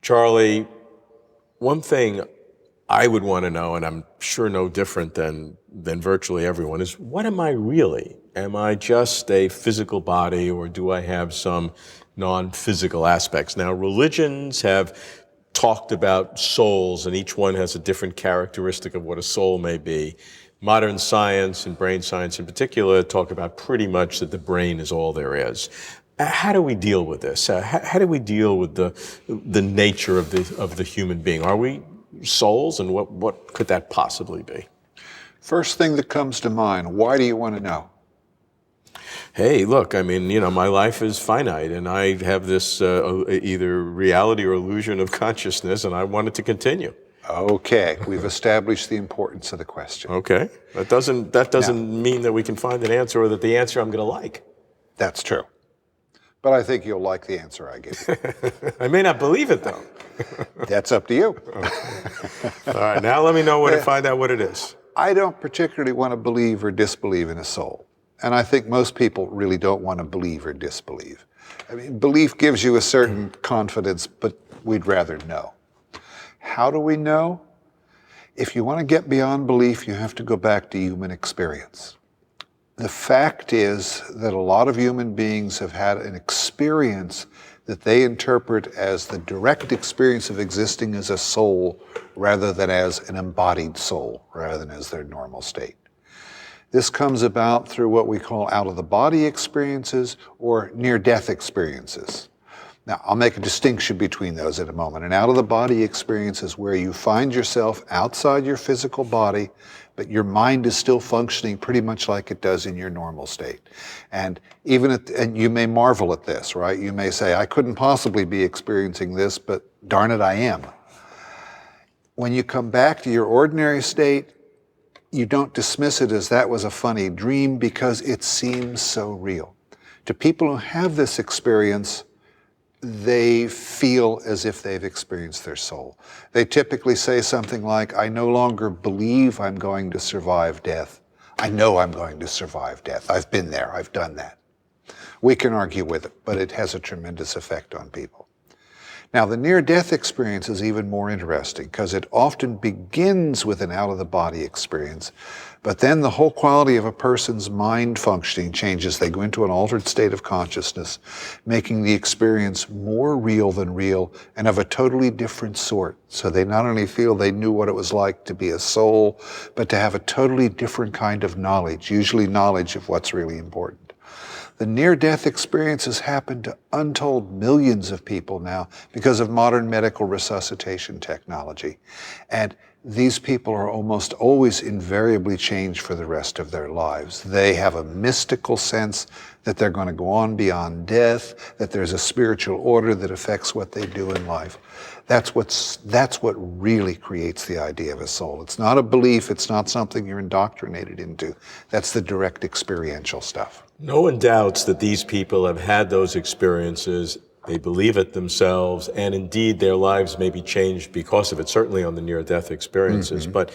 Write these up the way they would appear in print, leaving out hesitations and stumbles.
Charlie, one thing I would want to know, and I'm sure no different than virtually everyone, is what am I really? Am I just a physical body, or do I have some non-physical aspects? Now, religions have talked about souls, and each one has a different characteristic of what a soul may be. Modern science, and brain science in particular, talk about pretty much that the brain is all there is. How do we deal with this? How do we deal with the nature of the human being? Are we souls, and what could that possibly be? First thing that comes to mind, why do you want to know? Hey, look, I mean, my life is finite, and I have this either reality or illusion of consciousness, and I want it to continue. Okay, we've established the importance of the question. Okay, that doesn't mean that we can find an answer, or that the answer I'm going to like. That's true. But I think you'll like the answer I give you. I may not believe it, though. That's up to you. All right, now let me know find out what it is. I don't particularly want to believe or disbelieve in a soul. And I think most people really don't want to believe or disbelieve. I mean, belief gives you a certain confidence, but we'd rather know. How do we know? If you want to get beyond belief, you have to go back to human experience. The fact is that a lot of human beings have had an experience that they interpret as the direct experience of existing as a soul rather than as an embodied soul, rather than as their normal state. This comes about through what we call out-of-the-body experiences or near-death experiences. Now, I'll make a distinction between those in a moment. An out-of-the-body experience is where you find yourself outside your physical body, but your mind is still functioning pretty much like it does in your normal state. And and you may marvel at this, right? You may say, I couldn't possibly be experiencing this, but darn it, I am. When you come back to your ordinary state, you don't dismiss it as that was a funny dream because it seems so real. To people who have this experience, they feel as if they've experienced their soul. They typically say something like, I no longer believe I'm going to survive death. I know I'm going to survive death. I've been there. I've done that. We can argue with it, but it has a tremendous effect on people. Now, the near-death experience is even more interesting because it often begins with an out-of-the-body experience, but then the whole quality of a person's mind functioning changes. They go into an altered state of consciousness, making the experience more real than real and of a totally different sort. So they not only feel they knew what it was like to be a soul, but to have a totally different kind of knowledge, usually knowledge of what's really important. The near-death experiences happen to untold millions of people now because of modern medical resuscitation technology. And these people are almost always invariably changed for the rest of their lives. They have a mystical sense that they're going to go on beyond death, that there's a spiritual order that affects what they do in life. That's what really creates the idea of a soul. It's not a belief, it's not something you're indoctrinated into. That's the direct experiential stuff. No one doubts that these people have had those experiences. They believe it themselves, and indeed their lives may be changed because of it, certainly on the near-death experiences. Mm-hmm. But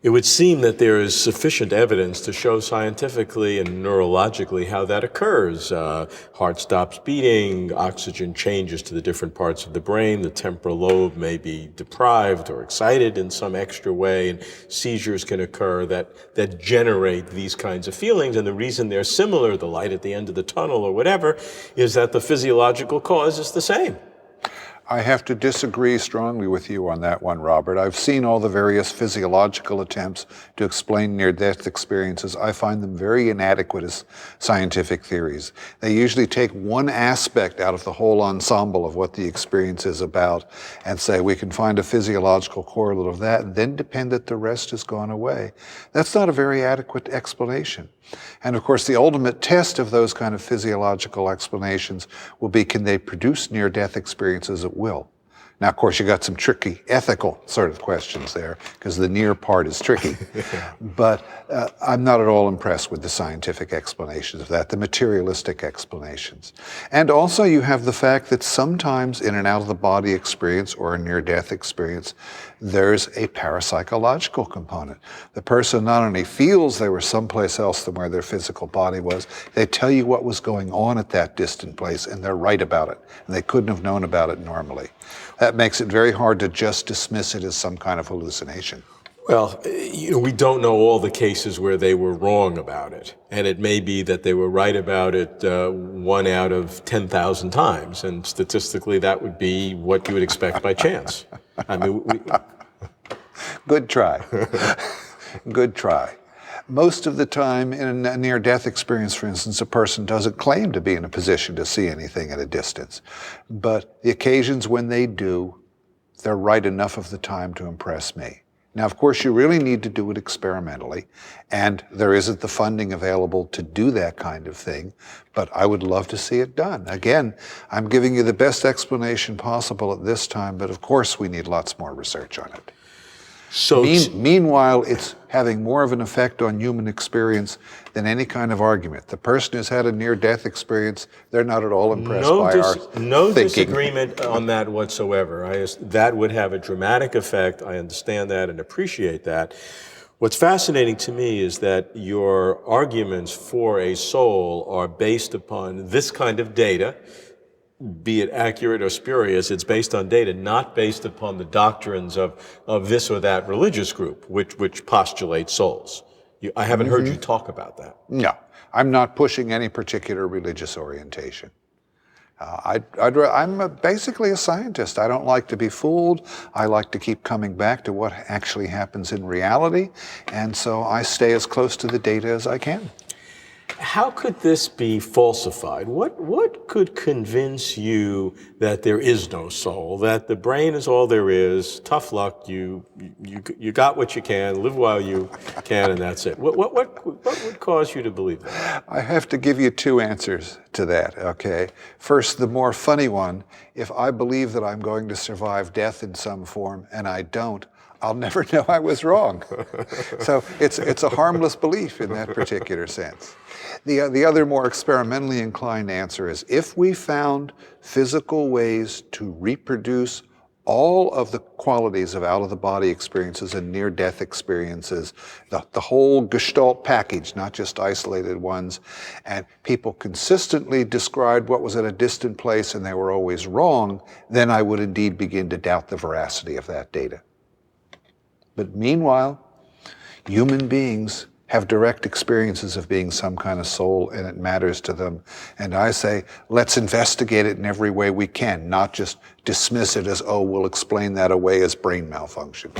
it would seem that there is sufficient evidence to show scientifically and neurologically how that occurs. Heart stops beating, oxygen changes to the different parts of the brain, the temporal lobe may be deprived or excited in some extra way, and seizures can occur that generate these kinds of feelings. And the reason they're similar, the light at the end of the tunnel or whatever, is that the physiological cause is the same. I have to disagree strongly with you on that one, Robert. I've seen all the various physiological attempts to explain near-death experiences. I find them very inadequate as scientific theories. They usually take one aspect out of the whole ensemble of what the experience is about and say we can find a physiological correlate of that and then depend that the rest has gone away. That's not a very adequate explanation. And of course, the ultimate test of those kind of physiological explanations will be, can they produce near-death experiences at will? Now, of course, you got some tricky ethical sort of questions there, because the near part is tricky. But I'm not at all impressed with the scientific explanations of that, the materialistic explanations. And also you have the fact that sometimes in an out-of-the-body experience or a near-death experience, there's a parapsychological component. The person not only feels they were someplace else than where their physical body was, they tell you what was going on at that distant place, and they're right about it. And they couldn't have known about it normally. That makes it very hard to just dismiss it as some kind of hallucination. Well, we don't know all the cases where they were wrong about it. And it may be that they were right about it 1 out of 10,000 times. And statistically, that would be what you would expect by chance. I mean, Good try. Good try. Most of the time in a near-death experience, for instance, a person doesn't claim to be in a position to see anything at a distance. But the occasions when they do, they're right enough of the time to impress me. Now, of course, you really need to do it experimentally, and there isn't the funding available to do that kind of thing, but I would love to see it done. Again, I'm giving you the best explanation possible at this time, but of course we need lots more research on it. so Meanwhile, it's having more of an effect on human experience than any kind of argument. The person who's had a near-death experience, they're not at all impressed by our no thinking. disagreement on that whatsoever. That would have a dramatic effect. I understand that and appreciate that. What's fascinating to me is that your arguments for a soul are based upon this kind of data, be it accurate or spurious. It's based on data, not based upon the doctrines of this or that religious group, which postulates souls. I haven't heard you talk about that. No, I'm not pushing any particular religious orientation. I'm basically a scientist. I don't like to be fooled. I like to keep coming back to what actually happens in reality, and so I stay as close to the data as I can. How could this be falsified? What could convince you that there is no soul, that the brain is all there is, tough luck, you got what you can, live while you can, and that's it? What would cause you to believe that? I have to give you two answers to that, okay? First, the more funny one, if I believe that I'm going to survive death in some form and I don't, I'll never know I was wrong. So it's a harmless belief in that particular sense. The other more experimentally inclined answer is if we found physical ways to reproduce all of the qualities of out-of-the-body experiences and near-death experiences, the whole gestalt package, not just isolated ones, and people consistently described what was at a distant place and they were always wrong, then I would indeed begin to doubt the veracity of that data. But meanwhile, human beings have direct experiences of being some kind of soul, and it matters to them. And I say, let's investigate it in every way we can, not just dismiss it as, oh, we'll explain that away as brain malfunction.